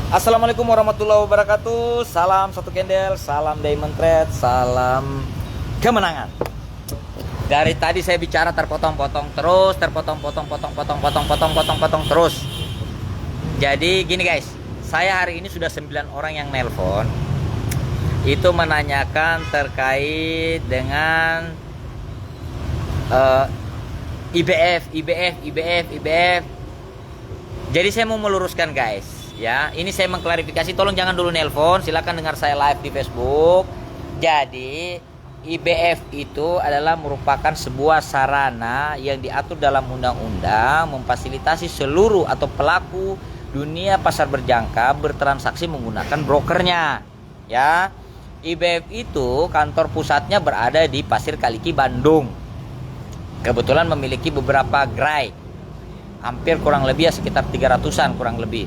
Assalamualaikum warahmatullahi wabarakatuh. Salam satu candle, salam diamond trade, salam kemenangan. Dari tadi saya bicara terpotong-potong terus, terpotong-potong terus. Jadi gini guys, saya hari ini sudah 9 orang yang nelpon. Itu menanyakan terkait dengan IBF. Jadi saya mau meluruskan guys. Ya, ini saya mengklarifikasi, tolong jangan dulu nelpon, silakan dengar saya live di Facebook. Jadi, IBF itu adalah merupakan sebuah sarana yang diatur dalam undang-undang memfasilitasi seluruh atau pelaku dunia pasar berjangka bertransaksi menggunakan brokernya. Ya, IBF itu kantor pusatnya berada di Pasir Kaliki, Bandung. Kebetulan memiliki beberapa gerai. Hampir kurang lebih sekitar 300-an kurang lebih.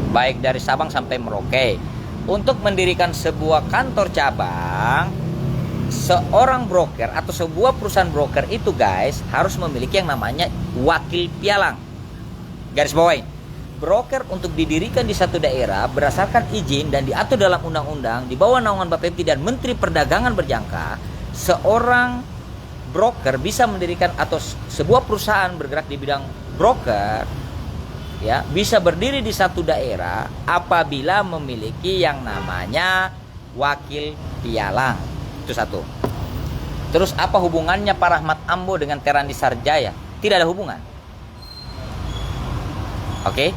Baik dari Sabang sampai Merauke. Untuk mendirikan sebuah kantor cabang, seorang broker atau sebuah perusahaan broker itu guys harus memiliki yang namanya wakil pialang. Garis bawahi, broker untuk didirikan di satu daerah berdasarkan izin dan diatur dalam undang-undang di bawah naungan Bapepti dan Menteri Perdagangan berjangka, seorang broker bisa mendirikan atau sebuah perusahaan bergerak di bidang broker ya bisa berdiri di satu daerah apabila memiliki yang namanya wakil pialang. Itu satu. Terus apa hubungannya Pak Rahmat Ambo dengan Terandi Sarjaya? Tidak ada hubungan. Oke?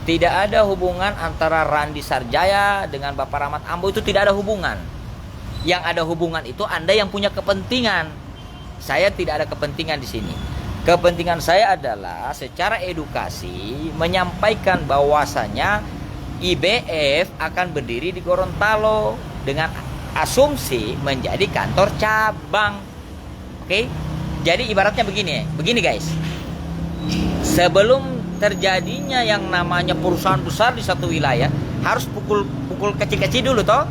Tidak ada hubungan antara Randi Sarjaya dengan Bapak Rahmat Ambo, itu tidak ada hubungan. Yang ada hubungan itu Anda yang punya kepentingan. Saya tidak ada kepentingan di sini. Kepentingan saya adalah secara edukasi menyampaikan bahwasanya IBF akan berdiri di Gorontalo dengan asumsi menjadi kantor cabang. Oke? Jadi ibaratnya begini guys. Sebelum terjadinya yang namanya perusahaan besar di satu wilayah, harus pukul kecil-kecil dulu toh.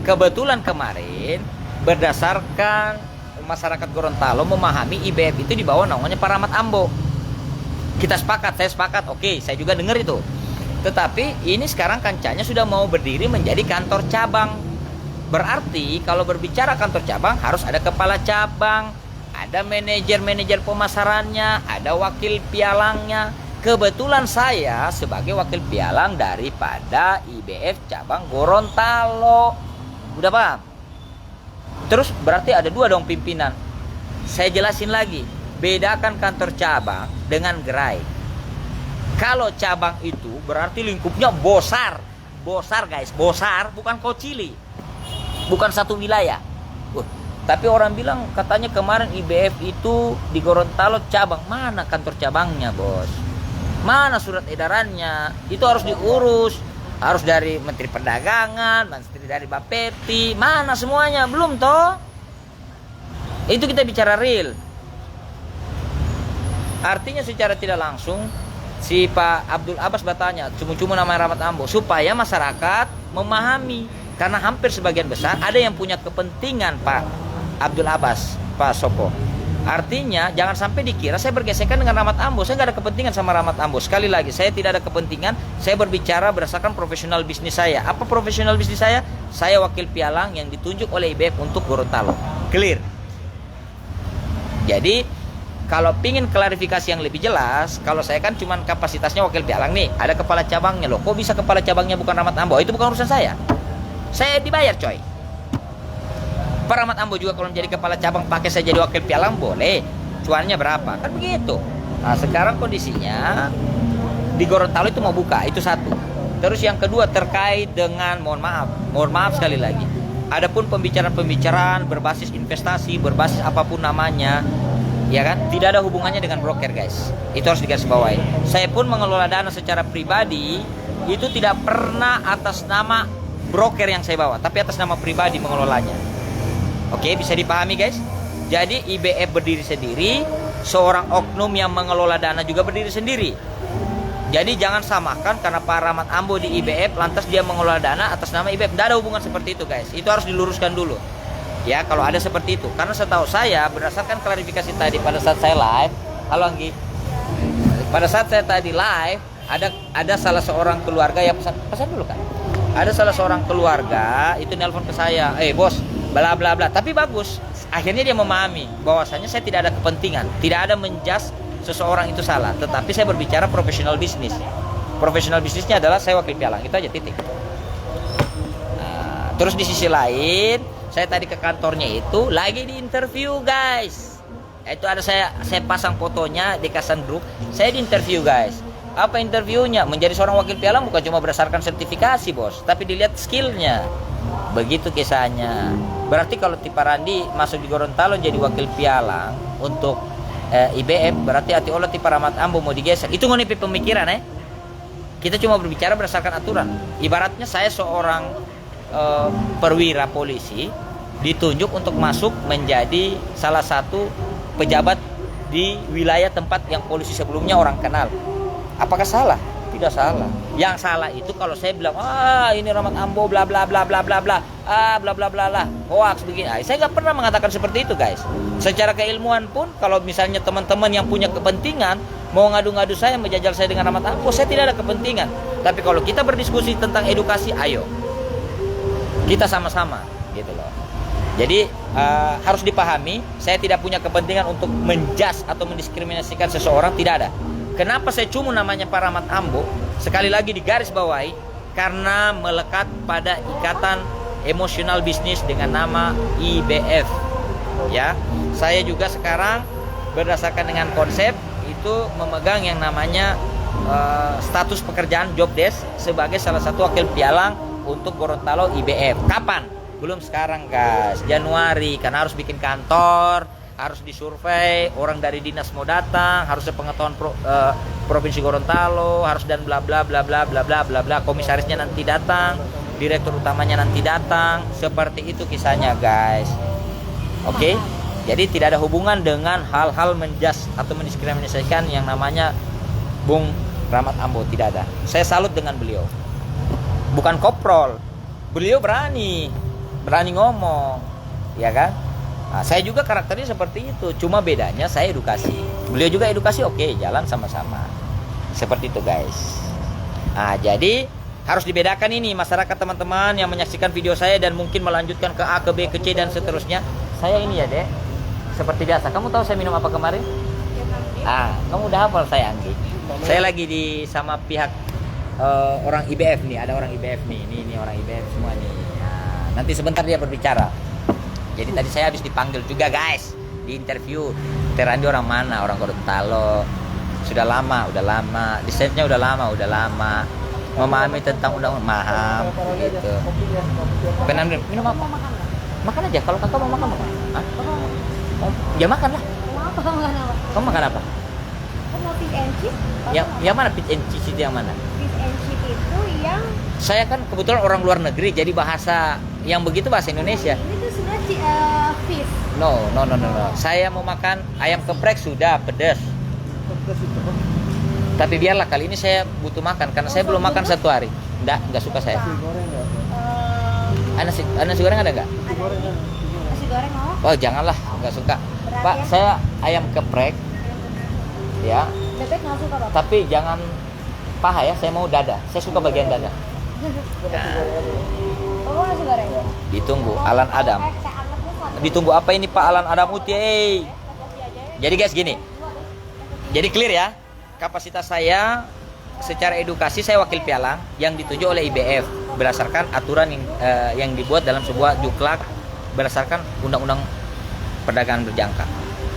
Kebetulan kemarin berdasarkan masyarakat Gorontalo memahami IBF itu di bawah naungannya Pak Rahmat Ambo. Kita sepakat, saya sepakat, oke, saya juga dengar itu. Tetapi ini sekarang kancanya sudah mau berdiri menjadi kantor cabang. Berarti kalau berbicara kantor cabang harus ada kepala cabang, ada manajer pemasarannya, ada wakil pialangnya. Kebetulan saya sebagai wakil pialang daripada IBF cabang Gorontalo. Udah paham? Terus berarti ada dua dong pimpinan. Saya jelasin lagi, bedakan kantor cabang dengan gerai. Kalau cabang itu berarti lingkupnya bosar guys, bosar, bukan kocili, bukan satu wilayah. Tapi orang bilang katanya kemarin IBF itu di Gorontalo cabang. Mana kantor cabangnya bos? Mana surat edarannya? Itu harus diurus. Harus dari Menteri Perdagangan, Menteri dari Bapepti, mana semuanya? Belum toh? Itu kita bicara real. Artinya secara tidak langsung si Pak Abdul Abbas bertanya, cuma nama Rahmat Ambo supaya masyarakat memahami, karena hampir sebagian besar ada yang punya kepentingan Pak Abdul Abbas, Pak Sopo. Artinya jangan sampai dikira saya bergesekan dengan Rahmat Ambo. Saya nggak ada kepentingan sama Rahmat Ambo. Sekali lagi, saya tidak ada kepentingan. Saya berbicara berdasarkan profesional bisnis saya. Apa profesional bisnis saya? Saya wakil pialang yang ditunjuk oleh IBF untuk Gorontalo. Clear. Jadi kalau pingin klarifikasi yang lebih jelas, kalau saya kan cuman kapasitasnya wakil pialang nih, ada kepala cabangnya loh. Kok bisa kepala cabangnya bukan Rahmat Ambo? Itu bukan urusan saya. Saya dibayar coy. Pak Rahmat Ambo juga kalau menjadi kepala cabang pakai saya jadi wakil pialang boleh. Cuannya berapa? Kan begitu. Nah sekarang kondisinya di Gorontalo itu mau buka, itu satu. Terus yang kedua terkait dengan mohon maaf sekali lagi. Adapun pembicaraan berbasis investasi, berbasis apapun namanya, ya kan, tidak ada hubungannya dengan broker guys. Itu harus digarisbawahi. Saya pun mengelola dana secara pribadi itu tidak pernah atas nama broker yang saya bawa, tapi atas nama pribadi mengelolanya. Oke, bisa dipahami guys. Jadi IBF berdiri sendiri, seorang oknum yang mengelola dana juga berdiri sendiri. Jadi jangan samakan karena Pak Rahmat Ambo di IBF lantas dia mengelola dana atas nama IBF. Tidak ada hubungan seperti itu guys. Itu harus diluruskan dulu. Ya, kalau ada seperti itu. Karena setahu saya berdasarkan klarifikasi tadi pada saat saya live. Halo Anggi. Pada saat saya tadi live, ada salah seorang keluarga yang pesan dulu kan. Ada salah seorang keluarga itu nelpon ke saya, bos, bla bla bla. Tapi bagus. Akhirnya dia memahami bahwasanya saya tidak ada kepentingan, tidak ada menjas seseorang itu salah, tetapi saya berbicara profesional bisnis. Profesional bisnisnya adalah saya wakil pialang, itu aja, titik. Nah, terus di sisi lain, saya tadi ke kantornya itu lagi di interview, guys. Itu ada saya pasang fotonya di Kasan Group. Saya di interview, guys. Apa interviewnya? Menjadi seorang wakil pialang bukan cuma berdasarkan sertifikasi, bos, tapi dilihat skillnya. Begitu kisahnya. Berarti kalau Tiparandi masuk di Gorontalo jadi wakil pialang untuk IBF, berarti hati Allah Tipa Rahmat Ambo mau digeser. Itu ngonipi pemikiran, Kita cuma berbicara berdasarkan aturan. Ibaratnya saya seorang perwira polisi ditunjuk untuk masuk menjadi salah satu pejabat di wilayah tempat yang polisi sebelumnya orang kenal. Apakah salah? Tidak salah. Yang salah itu kalau saya bilang, ini Rahmat Ambo bla bla bla bla bla bla, bla bla bla lah, hoax begini. Saya nggak pernah mengatakan seperti itu, guys. Secara keilmuan pun, kalau misalnya teman-teman yang punya kepentingan mau ngadu-ngadu saya, menjajal saya dengan Rahmat Ambo, saya tidak ada kepentingan. Tapi kalau kita berdiskusi tentang edukasi, ayo kita sama-sama, gitu loh. Jadi harus dipahami, saya tidak punya kepentingan untuk menjas atau mendiskriminasikan seseorang, tidak ada. Kenapa saya cuma namanya Pak Rahmat Ambo? Sekali lagi di garis bawahi, karena melekat pada ikatan emosional bisnis dengan nama IBF. Ya, saya juga sekarang berdasarkan dengan konsep itu memegang yang namanya status pekerjaan job desk sebagai salah satu wakil pialang untuk Gorontalo IBF. Kapan? Belum sekarang, guys. Januari, karena harus bikin kantor, harus disurvei, orang dari dinas mau datang, harus sepengetahuan provinsi Gorontalo, harus dan bla bla bla bla bla bla bla bla. Komisarisnya nanti datang, direktur utamanya nanti datang. Seperti itu kisahnya, guys. Oke. Jadi tidak ada hubungan dengan hal-hal menjas atau mendiskriminasikan yang namanya Bung Rahmat Ambo, tidak ada. Saya salut dengan beliau. Bukan koprol. Beliau berani ngomong, ya kan? Nah, saya juga karakternya seperti itu, cuma bedanya saya edukasi. Beliau juga edukasi, oke, jalan sama-sama. Seperti itu, guys. Nah, jadi harus dibedakan ini masyarakat teman-teman yang menyaksikan video saya dan mungkin melanjutkan ke A, ke B, ke C dan seterusnya. Saya ini ya, Dek. Seperti biasa. Kamu tahu saya minum apa kemarin? Kamu udah hafal saya, Anggi. Saya lagi sama pihak orang IBF nih, ada orang IBF nih. Ini orang IBF semua nih. Nah, nanti sebentar dia berbicara. Jadi tadi saya habis dipanggil juga, guys, di interview. Terandi orang mana? Orang Gorontalo. Udah lama. Desainnya udah lama. Memahami tentang undang-undang, gitu. Benar, minum apa? Makan aja. Kalau kakak mau makan. Ya makan lah. Kamu makan apa? Aku mau fish and chips. Yang mana fish and chips itu yang mana? Fish and chips itu yang... Saya kan kebetulan orang luar negeri, jadi bahasa yang begitu bahasa Indonesia. Ini tuh sudah fish. No. Saya mau makan ayam geprek, sudah pedas. Tapi biarlah kali ini saya butuh makan karena saya belum makan 1 hari. Enggak suka saya. Nasi goreng ada enggak? Nasi goreng mau? Oh, janganlah, enggak suka. Pak, saya ayam geprek. Ya. Bebek nggak suka, Bapak? Tapi jangan paha ya, saya mau dada. Saya suka bagian dada. Oh, nasi goreng. Ditunggu Alan Adam. Ditunggu apa ini Pak Alan Adam Uti? Jadi guys gini. Jadi clear ya. Kapasitas saya secara edukasi saya wakil pialang yang ditunjuk oleh IBF berdasarkan aturan yang dibuat dalam sebuah juklak berdasarkan undang-undang perdagangan berjangka.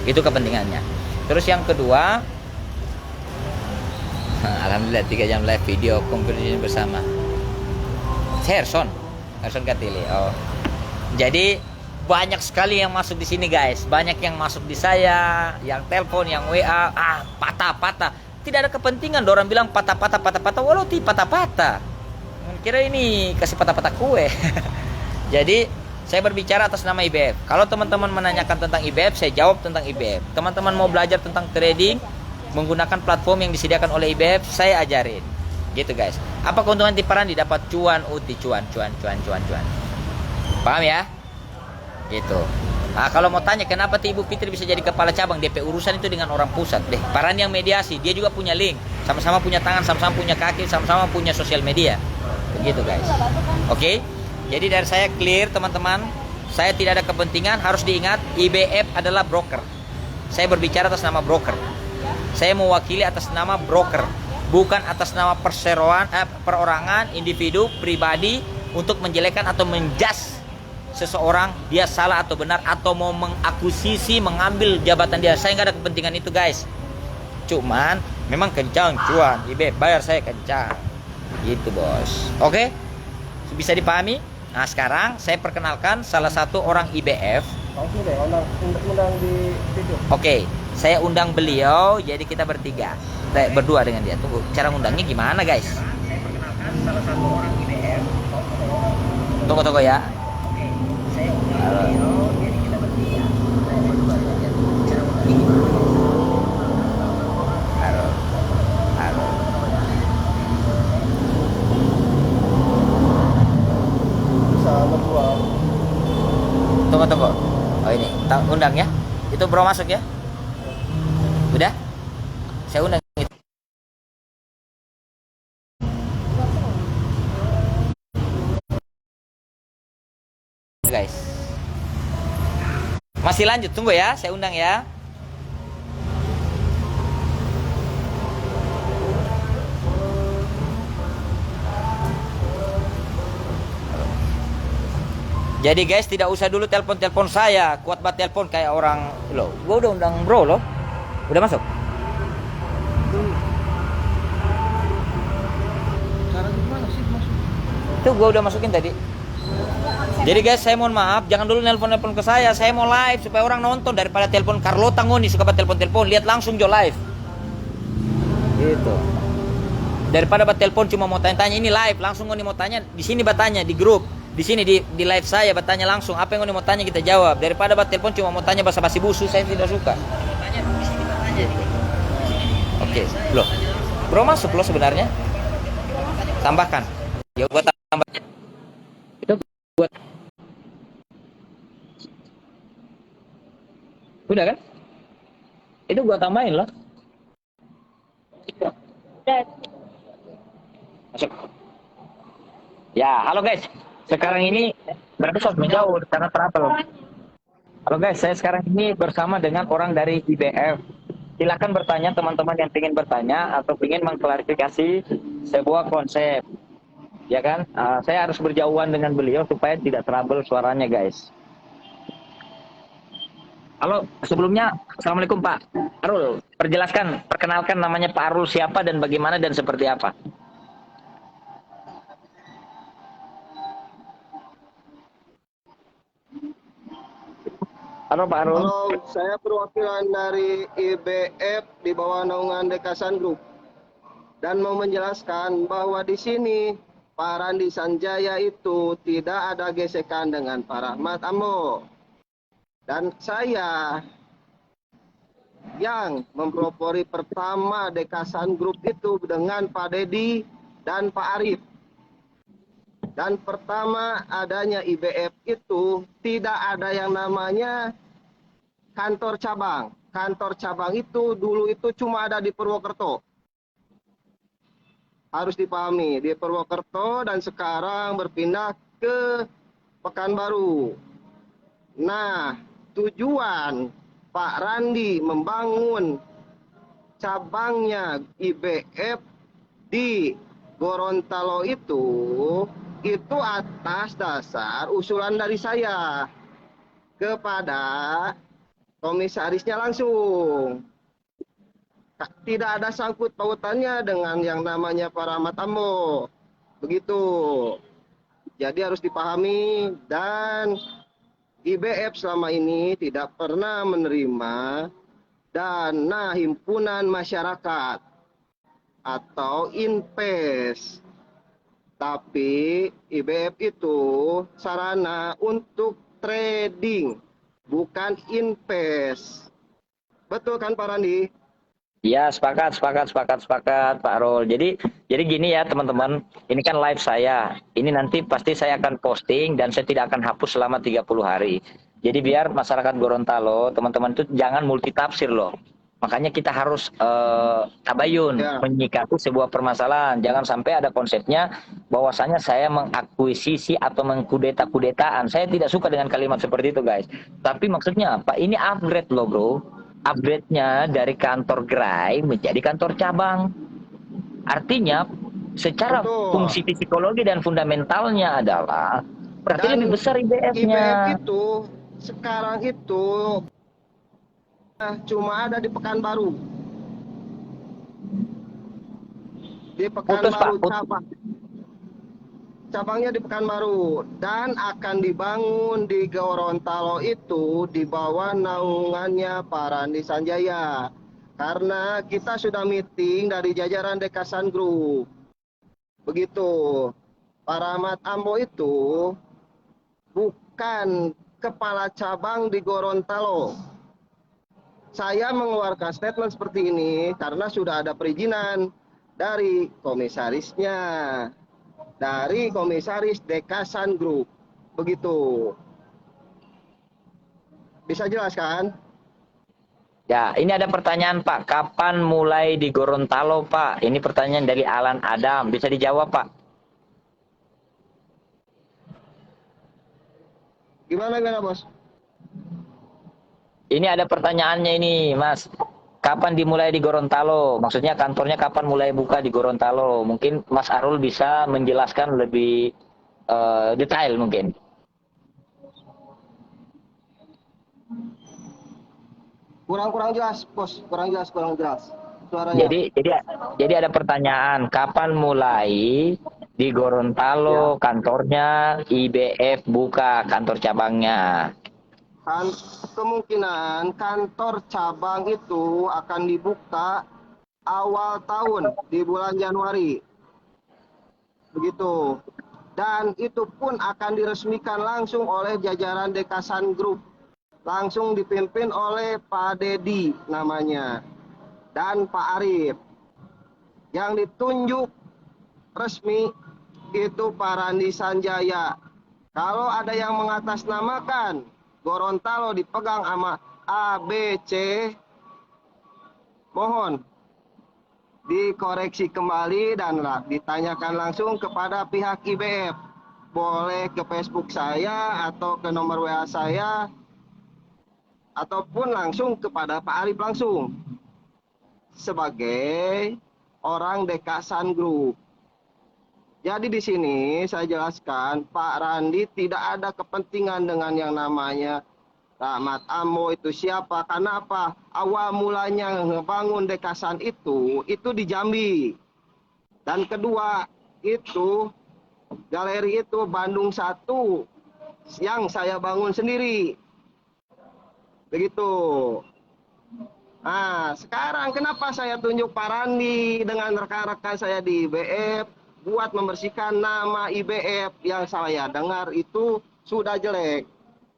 Itu kepentingannya. Terus yang kedua, alhamdulillah 3 jam live video kompetisi bersama Herson Katili. Oh. Jadi banyak sekali yang masuk di sini, guys. Banyak yang masuk di saya, yang telepon, yang WA, patah-patah. Tidak ada kepentingan. Orang bilang patah-patah, walau tidak patah-patah. Kira ini kasih patah-patah kue. Jadi saya berbicara atas nama IBF. Kalau teman-teman menanyakan tentang IBF, saya jawab tentang IBF. Teman-teman mau belajar tentang trading menggunakan platform yang disediakan oleh IBF, saya ajarin. Gitu, guys. Apa keuntungan Tiparandi? Dapat cuan, cuan. Paham ya? Gitu. Nah, kalau mau tanya kenapa Ibu Fitri bisa jadi kepala cabang, DP urusan itu dengan orang pusat deh. Parandi yang mediasi, dia juga punya link. Sama-sama punya tangan, sama-sama punya kaki, sama-sama punya sosial media. Begitu guys. Oke. Jadi dari saya clear teman-teman. Saya tidak ada kepentingan, harus diingat IBF adalah broker. Saya berbicara atas nama broker. Saya mewakili atas nama broker, bukan atas nama perorangan, individu, pribadi untuk menjelekkan atau menjas seseorang dia salah atau benar atau mau mengakuisisi mengambil jabatan dia. Saya nggak ada kepentingan itu guys. Cuman memang kencang cuan, IBF bayar saya kencang gitu bos. Oke, bisa dipahami. Nah sekarang saya perkenalkan salah satu orang IBF. Langsung deh, undang di video. Oke, saya undang beliau, jadi kita bertiga, berdua dengan dia. Tunggu, cara undangnya gimana guys? Saya perkenalkan salah satu orang IBF. Tunggu ya. Oke, saya undang beliau, jadi kita bertiga, berdua dengan dia. Cara undangnya gimana? Halo. Bisa berdua. Tunggu. Oh ini, undang ya. Itu bro masuk ya. Udah? Saya undang itu. Guys. Masih lanjut, tunggu ya. Saya undang ya. Jadi guys, tidak usah dulu telepon saya. Kuat banget telepon kayak orang loh. Gua udah undang bro loh. Udah masuk? Cara gimana sih masuk? Itu gua udah masukin tadi. Jadi guys, saya mohon maaf, jangan dulu nelpon ke saya. Saya mau live supaya orang nonton daripada telepon Carlota ngoni suka telepon. Lihat langsung Jo live. Gitu. Daripada telepon cuma mau tanya-tanya, ini live, langsung ngoni mau tanya, di sini bertanya di grup. Di sini di live saya bertanya langsung, apa yang mau tanya kita jawab. Daripada telepon cuma mau tanya basa-basi busu, saya tidak suka. Oke, loh. Bro masuk loh sebenarnya. Tambahkan. Ya gua tambah. Itu buat. Udah kan? Itu gua tambahin loh. Masuk. Ya, halo guys. Sekarang ini berarti sosmed jauh karena trouble. Halo guys, saya sekarang ini bersama dengan orang dari IBF. Silakan bertanya teman-teman yang ingin bertanya atau ingin mengklarifikasi sebuah konsep. Ya kan? Saya harus berjauhan dengan beliau supaya tidak trouble suaranya guys. Halo, sebelumnya Assalamualaikum Pak Arul. Perkenalkan namanya Pak Arul siapa dan bagaimana dan seperti apa. Halo Pak Arul. Halo, saya perwakilan dari IBF di bawah naungan Dekasan Group dan mau menjelaskan bahwa di sini Pak Randi Sanjaya itu tidak ada gesekan dengan Pak Rahmat Ambo. Dan saya yang mempropori pertama Dekasan Group itu dengan Pak Dedi dan Pak Arif. Dan pertama adanya IBF itu tidak ada yang namanya kantor cabang. Kantor cabang itu dulu itu cuma ada di Purwokerto. Harus dipahami, di Purwokerto dan sekarang berpindah ke Pekanbaru. Nah, tujuan Pak Randi membangun cabangnya IBF di Gorontalo itu atas dasar usulan dari saya kepada komisarisnya langsung. Tidak ada sangkut pautannya dengan yang namanya Pak Rahmat Ambo. Begitu. Jadi harus dipahami dan IBF selama ini tidak pernah menerima dana himpunan masyarakat atau INPES. Tapi IBF itu sarana untuk trading, bukan invest. Betul kan Pak Randi? Ya, sepakat Pak Arul. Jadi gini ya teman-teman, ini kan live saya. Ini nanti pasti saya akan posting dan saya tidak akan hapus selama 30 hari. Jadi biar masyarakat Gorontalo, teman-teman itu jangan multitafsir loh. Makanya kita harus tabayun Ya, menyikapi sebuah permasalahan. Jangan sampai ada konsepnya bahwasanya saya mengakuisisi atau mengkudeta-kudetaan. Saya tidak suka dengan kalimat seperti itu, guys. Tapi maksudnya apa? Ini upgrade loh, bro. Upgrade-nya dari kantor gerai menjadi kantor cabang. Artinya secara betul. fungsi psikologi dan fundamentalnya adalah berarti lebih Dan besar IBF IBF-nya. itu sekarang itu cuma ada di Pekanbaru. Di Putus, Pak. Pekanbaru cabangnya di Pekanbaru dan akan dibangun di Gorontalo itu di bawah naungannya Pak Randi Sanjaya. Karena kita sudah meeting dari jajaran Dekasan Group. Begitu. Pak Rahmat Ambo itu bukan kepala cabang di Gorontalo. Saya mengeluarkan statement seperti ini karena sudah ada perizinan dari komisarisnya, dari komisaris Dekasan Group. Begitu. Bisa jelaskan? Ya, ini ada pertanyaan Pak. Kapan mulai di Gorontalo, Pak? Ini pertanyaan dari Alan Adam. Bisa dijawab, Pak? Gimana Bos? Ini ada pertanyaannya ini, Mas. Kapan dimulai di Gorontalo? Maksudnya kantornya kapan mulai buka di Gorontalo? Mungkin Mas Arul bisa menjelaskan lebih detail mungkin. Kurang jelas, Bos. Kurang jelas suaranya. Jadi ada pertanyaan, kapan mulai di Gorontalo Ya. kantornya IBF buka kantor cabangnya? Kemungkinan kantor cabang itu akan dibuka awal tahun di bulan Januari. Begitu. Dan itu pun akan diresmikan langsung oleh jajaran Dekasan Group. Langsung dipimpin oleh Pak Dedi namanya. Dan Pak Arif. Yang ditunjuk resmi itu Pak Randi Sanjaya. Kalau ada yang mengatasnamakan Gorontalo dipegang sama A, B, C, mohon dikoreksi kembali dan ditanyakan langsung kepada pihak IBF. Boleh ke Facebook saya atau ke nomor WA saya ataupun langsung kepada Pak Arif langsung sebagai orang Dekasan Group. Jadi di sini saya jelaskan Pak Randi tidak ada kepentingan dengan yang namanya Rahmat Ambo itu siapa. Karena apa? Awal mulanya ngebangun Dekasan itu di Jambi. Dan kedua itu galeri itu Bandung 1 yang saya bangun sendiri. Begitu. Nah, sekarang kenapa saya tunjuk Pak Randi dengan rekan-rekan saya di IBF buat membersihkan nama IBF yang saya dengar itu sudah jelek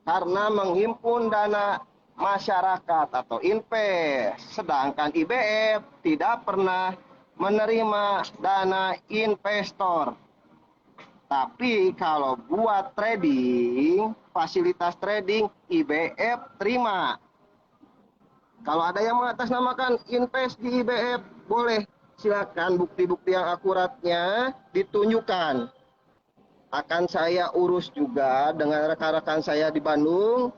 karena menghimpun dana masyarakat atau invest, sedangkan IBF tidak pernah menerima dana investor. Tapi kalau buat trading, fasilitas trading IBF terima. Kalau ada yang mengatasnamakan invest di IBF, boleh silakan bukti-bukti yang akuratnya ditunjukkan. Akan saya urus juga dengan rekan-rekan saya di Bandung,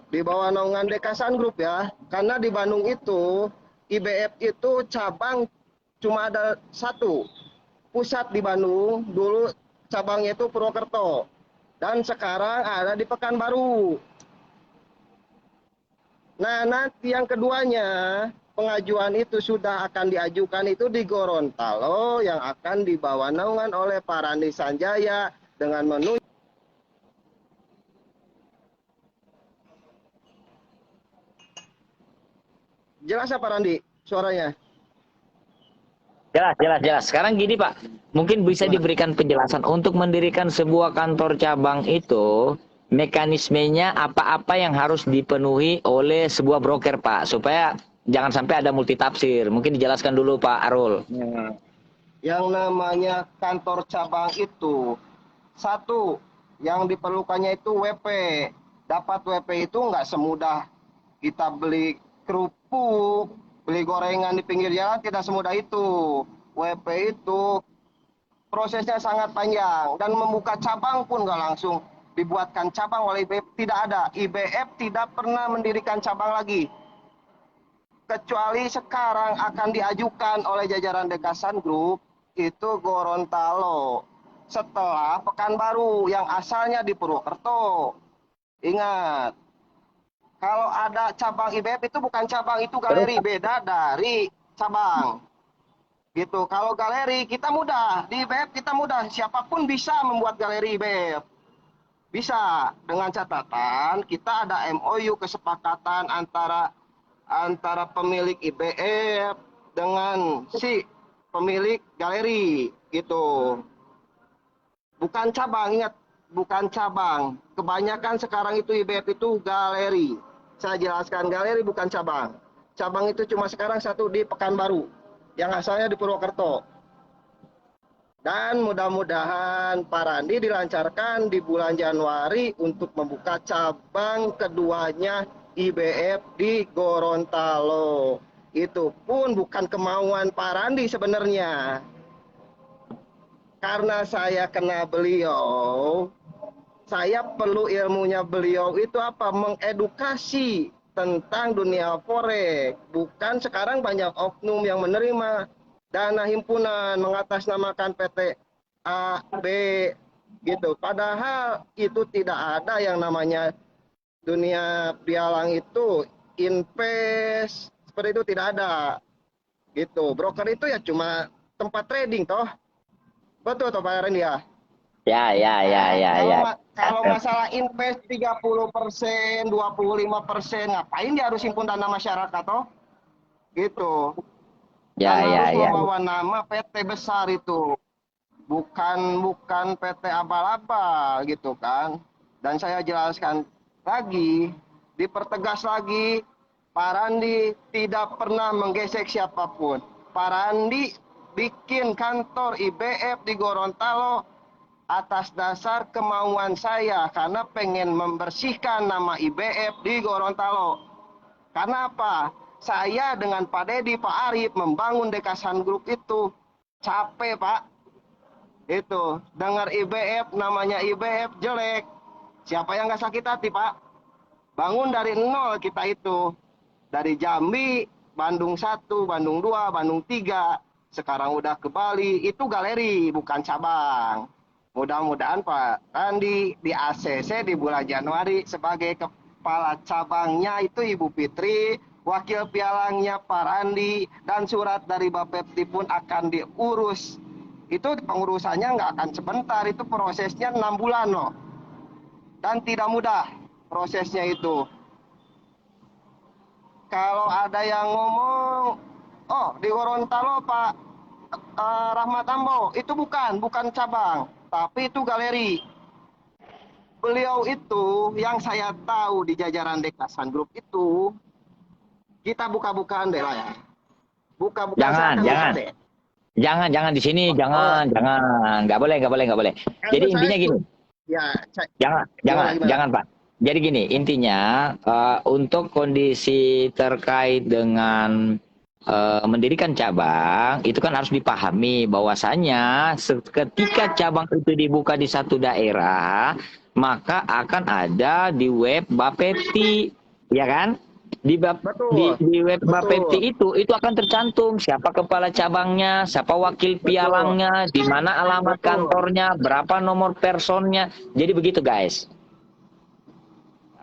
di bawah naungan Dekasan Group ya. Karena di Bandung itu, IBF itu cabang cuma ada satu. Pusat di Bandung, dulu cabangnya itu Purwokerto. Dan sekarang ada di Pekanbaru. Nah, nanti yang keduanya, pengajuan itu sudah akan diajukan itu di Gorontalo yang akan dibawa naungan oleh Pak Randi Sanjaya dengan menu. Jelas apa Randi suaranya? Jelas. Sekarang gini Pak, mungkin bisa diberikan penjelasan untuk mendirikan sebuah kantor cabang itu, mekanismenya apa-apa yang harus dipenuhi oleh sebuah broker Pak, supaya jangan sampai ada multitafsir. Mungkin dijelaskan dulu Pak Arul. Yang namanya kantor cabang itu, satu, yang diperlukannya itu WP. Dapat WP itu nggak semudah kita beli kerupuk, Beli gorengan di pinggir jalan tidak semudah itu. WP itu prosesnya sangat panjang dan membuka cabang pun nggak langsung dibuatkan cabang oleh IBF, tidak ada. IBF tidak pernah mendirikan cabang lagi. Kecuali sekarang akan diajukan oleh jajaran Dekasan Group itu Gorontalo setelah Pekanbaru yang asalnya di Purwokerto. Ingat, kalau ada cabang IBF itu bukan cabang, itu galeri, beda dari cabang. Gitu. Kalau galeri kita mudah, di IBF kita mudah, siapapun bisa membuat galeri IBF. Bisa, dengan catatan kita ada MOU kesepakatan antara pemilik IBF dengan si pemilik galeri gitu. Bukan cabang, ingat, bukan cabang. Kebanyakan sekarang itu IBF itu galeri. Saya jelaskan, galeri bukan cabang. Cabang itu cuma sekarang satu di Pekanbaru, yang asalnya di Purwokerto. Dan mudah-mudahan Pak Randi dilancarkan di bulan Januari untuk membuka cabang keduanya IBF di Gorontalo. Itu pun bukan kemauan Pak Randi sebenarnya. Karena saya kena beliau, saya perlu ilmunya beliau itu apa? Mengedukasi tentang dunia forex. Bukan sekarang banyak oknum yang menerima dana himpunan mengatasnamakan PT A, B gitu. Padahal itu tidak ada yang namanya dunia pialang itu invest seperti itu, tidak ada. Gitu. Broker itu ya cuma tempat trading toh. Betul toh Pak Randy ya? Kalau masalah invest 30%, 25%, ngapain dia harus himpun dana masyarakat toh? Gitu. Harus membawa nama PT besar itu. Bukan PT abal-abal gitu kan. Dan saya jelaskan lagi, dipertegas lagi, Pak Randi tidak pernah menggesek siapapun. Pak Randi bikin kantor IBF di Gorontalo atas dasar kemauan saya karena pengen membersihkan nama IBF di Gorontalo. Karena apa? Saya dengan Pak Dedi, Pak Arif membangun Dekasan Group itu capek Pak. Itu dengar IBF, namanya IBF jelek. Siapa yang nggak sakit hati Pak? Bangun dari nol kita itu. Dari Jambi, Bandung 1, Bandung 2, Bandung 3. Sekarang udah ke Bali, itu galeri bukan cabang. Mudah-mudahan Pak Randi di ACC di bulan Januari sebagai kepala cabangnya itu Ibu Fitri, wakil pialangnya Pak Randi, dan surat dari Bapepti pun akan diurus. Itu pengurusannya nggak akan sebentar, itu prosesnya 6 bulan loh. Dan tidak mudah prosesnya itu. Kalau ada yang ngomong, oh di Gorontalo Pak Rahmat Ambo, itu bukan cabang, tapi itu galeri. Beliau itu yang saya tahu di jajaran Dekasan Group itu, kita buka-bukaan deh lah ya. Buka-bukaan Jangan di sini, jangan, nggak boleh. Jadi intinya gini. Ya, Jangan Pak. Jadi gini, intinya untuk kondisi terkait dengan mendirikan cabang itu kan harus dipahami bahwasanya ketika cabang itu dibuka di satu daerah maka akan ada di web Bapepti, ya kan? Di web Bapepti itu akan tercantum siapa kepala cabangnya, siapa wakil pialangnya, di mana alamat kantornya, berapa nomor personnya. Jadi begitu guys.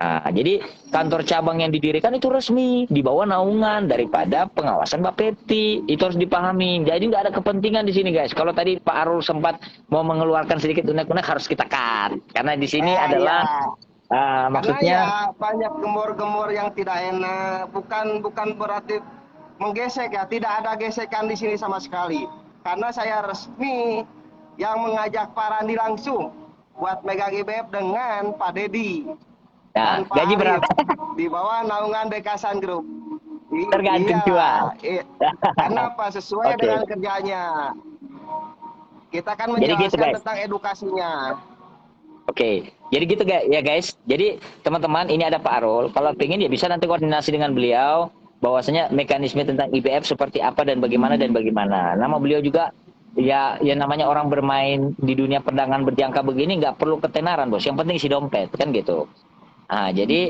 Nah, jadi kantor cabang yang didirikan itu resmi di bawah naungan daripada pengawasan Bapepti. Itu harus dipahami. Jadi nggak ada kepentingan di sini guys. Kalau tadi Pak Arul sempat mau mengeluarkan sedikit unek-unek harus kita cut karena di sini adalah maksudnya ya, banyak gemur-gemur yang tidak enak. Bukan berarti menggesek ya. Tidak ada gesekan di sini sama sekali. Karena saya resmi yang mengajak Pak Randi langsung buat megang IBF dengan Pak Dedi. Nah, gaji berapa? Di bawah naungan Dekasan Group. Tergantung jual. Kenapa? Sesuai dengan kerjanya. Kita kan menjelaskan tentang edukasinya. Oke, jadi gitu ya guys. Jadi teman-teman ini ada Pak Arul. Kalau pengen ya bisa nanti koordinasi dengan beliau. bahwasanya mekanisme tentang IBF seperti apa dan bagaimana dan bagaimana. Nama beliau juga ya namanya orang bermain di dunia perdagangan berjangka begini nggak perlu ketenaran bos, yang penting isi dompet kan gitu. Nah, jadi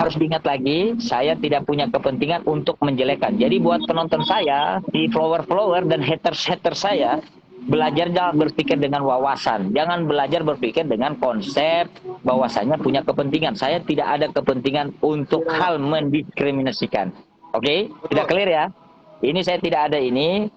harus diingat lagi, saya tidak punya kepentingan untuk menjelekkan. Jadi buat penonton saya, di follower-follower dan haters-haters saya, belajar jangan berpikir dengan wawasan. Jangan belajar berpikir dengan konsep bahwasanya punya kepentingan. Saya tidak ada kepentingan untuk hal mendiskriminasikan. Oke? Tidak clear ya? Ini saya tidak ada ini.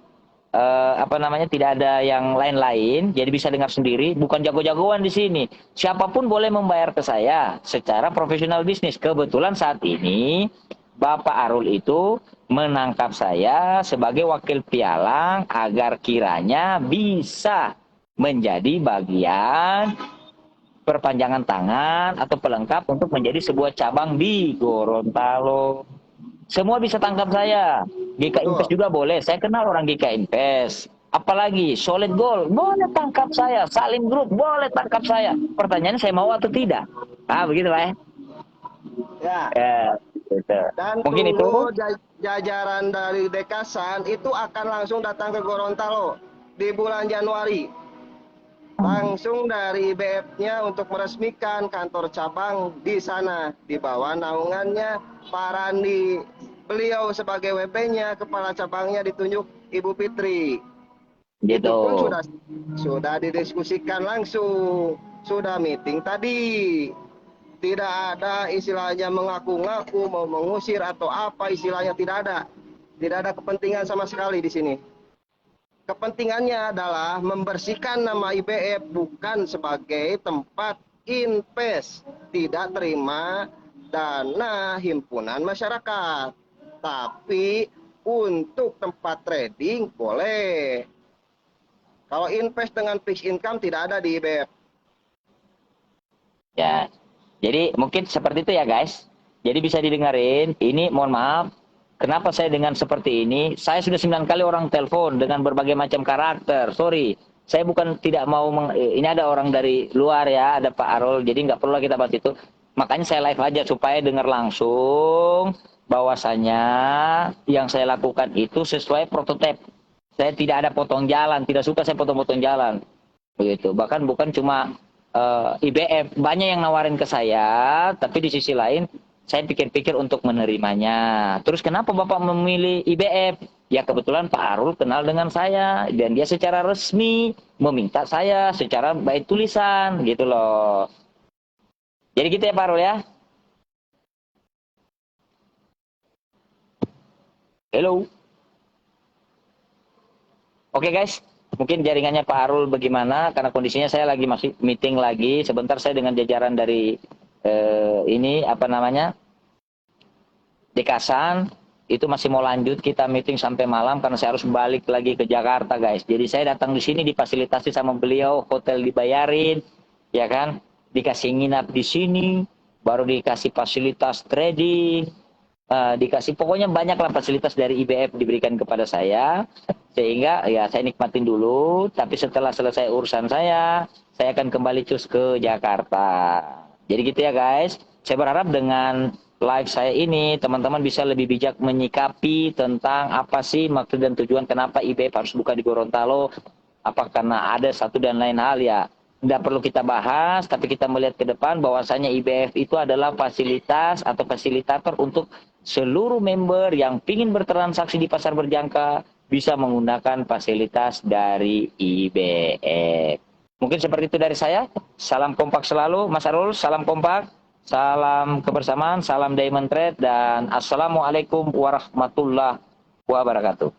Tidak ada yang lain-lain, jadi bisa dengar sendiri, bukan jago-jagoan di sini. Siapapun boleh membayar ke saya secara profesional bisnis. Kebetulan saat ini Bapak Arul itu menangkap saya sebagai wakil pialang agar kiranya bisa menjadi bagian perpanjangan tangan atau pelengkap untuk menjadi sebuah cabang di Gorontalo. Semua bisa tangkap saya. GK Invest juga boleh. Saya kenal orang GK Invest. Apalagi Solid Gold boleh tangkap saya. Salim Group boleh tangkap saya. Pertanyaannya saya mau atau tidak? Begitu lah ya. Gitu. Dan mungkin itu jajaran dari Dekasan itu akan langsung datang ke Gorontalo di bulan Januari. Langsung dari IBF-nya untuk meresmikan kantor cabang di sana, di bawah naungannya Pak Randi. Beliau sebagai WP-nya, kepala cabangnya ditunjuk Ibu Fitri. gitu. Itu pun sudah didiskusikan langsung, sudah meeting tadi. Tidak ada istilahnya mengaku-ngaku mau mengusir atau apa istilahnya, tidak ada. Tidak ada kepentingan sama sekali di sini. Kepentingannya adalah membersihkan nama IBF bukan sebagai tempat invest, tidak terima dana himpunan masyarakat, tapi untuk tempat trading boleh. Kalau invest dengan fixed income tidak ada di IBF. Ya, jadi mungkin seperti itu ya guys. Jadi bisa didengarin. Ini mohon maaf. Kenapa saya dengan seperti ini? Saya sudah 9 kali orang telepon dengan berbagai macam karakter. Sorry, saya bukan tidak mau ini ada orang dari luar ya, ada Pak Arul. Jadi nggak perlu kita bahas itu. Makanya saya live aja supaya dengar langsung bahwasanya yang saya lakukan itu sesuai prototipe. Saya tidak ada potong jalan, tidak suka saya potong-potong jalan. Begitu. Bahkan bukan cuma IBF, banyak yang nawarin ke saya, tapi di sisi lain saya pikir-pikir untuk menerimanya. Terus kenapa Bapak memilih IBF? Ya kebetulan Pak Arul kenal dengan saya dan dia secara resmi meminta saya secara baik tulisan gitu loh. Jadi gitu ya Pak Arul ya. Hello. Oke guys, mungkin jaringannya Pak Arul bagaimana karena kondisinya saya lagi masih meeting lagi. Sebentar saya dengan jajaran dari Dekasan itu masih mau lanjut kita meeting sampai malam karena saya harus balik lagi ke Jakarta guys. Jadi saya datang di sini difasilitasi sama beliau, hotel dibayarin, ya kan, dikasih nginap di sini, baru dikasih fasilitas trading, dikasih pokoknya banyak lah fasilitas dari IBF diberikan kepada saya, sehingga ya saya nikmatin dulu. Tapi setelah selesai urusan saya akan kembali cus ke Jakarta. Jadi gitu ya guys. Saya berharap dengan live saya ini teman-teman bisa lebih bijak menyikapi tentang apa sih maksud dan tujuan kenapa IBF harus buka di Gorontalo. Apa karena ada satu dan lain hal ya. Tidak perlu kita bahas, tapi kita melihat ke depan bahwasanya IBF itu adalah fasilitas atau fasilitator untuk seluruh member yang ingin bertransaksi di pasar berjangka bisa menggunakan fasilitas dari IBF. Mungkin seperti itu dari saya. Salam kompak selalu, Mas Arul. Salam kompak, salam kebersamaan, salam Diamond Trade, dan assalamualaikum warahmatullahi wabarakatuh.